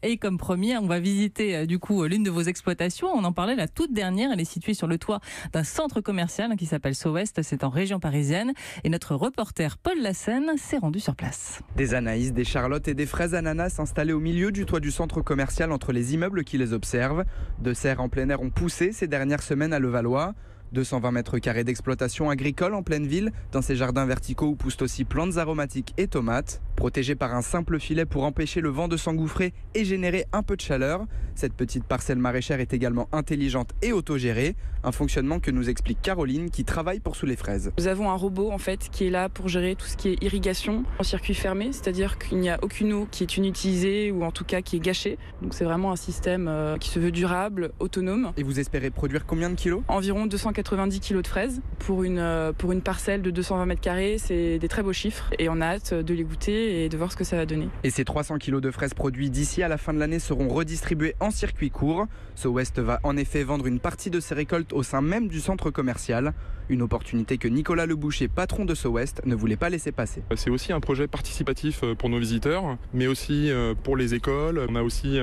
Et comme premier, on va visiter du coup l'une de vos exploitations. On en parlait, la toute dernière. Elle est située sur le toit d'un centre commercial qui s'appelle SoWest. C'est en région parisienne. Et notre reporter Paul Lassène s'est rendu sur place. Des Anaïs, des Charlottes et des fraises ananas installées au milieu du toit du centre commercial entre les immeubles qui les observent. De serres en plein air ont poussé ces dernières semaines à Levallois. 220 mètres carrés d'exploitation agricole en pleine ville, dans ces jardins verticaux où poussent aussi plantes aromatiques et tomates. Protégées par un simple filet pour empêcher le vent de s'engouffrer et générer un peu de chaleur, cette petite parcelle maraîchère est également intelligente et autogérée. Un fonctionnement que nous explique Caroline qui travaille pour Sous les Fraises. Nous avons un robot en fait qui est là pour gérer tout ce qui est irrigation en circuit fermé, c'est-à-dire qu'il n'y a aucune eau qui est inutilisée ou en tout cas qui est gâchée. Donc c'est vraiment un système qui se veut durable, autonome. Et vous espérez produire combien de kilos ? Environ 290 kilos de fraises pour une parcelle de 220 mètres carrés. C'est des très beaux chiffres et on a hâte de les goûter et de voir ce que ça va donner. Et ces 300 kilos de fraises produits d'ici à la fin de l'année seront redistribués en circuit court. SoWest va en effet vendre une partie de ses récoltes au sein même du centre commercial. Une opportunité que Nicolas Leboucher, patron de SoWest, ne voulait pas laisser passer. C'est aussi un projet participatif pour nos visiteurs, mais aussi pour les écoles. On a aussi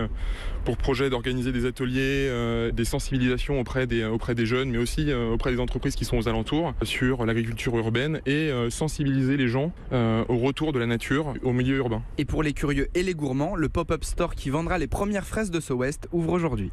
pour projet d'organiser des ateliers, des sensibilisations auprès des jeunes, mais aussi auprès des entreprises qui sont aux alentours sur l'agriculture urbaine et sensibiliser les gens au retour de la nature au milieu urbain. Et pour les curieux et les gourmands, le pop-up store qui vendra les premières fraises de SoWest ouvre aujourd'hui.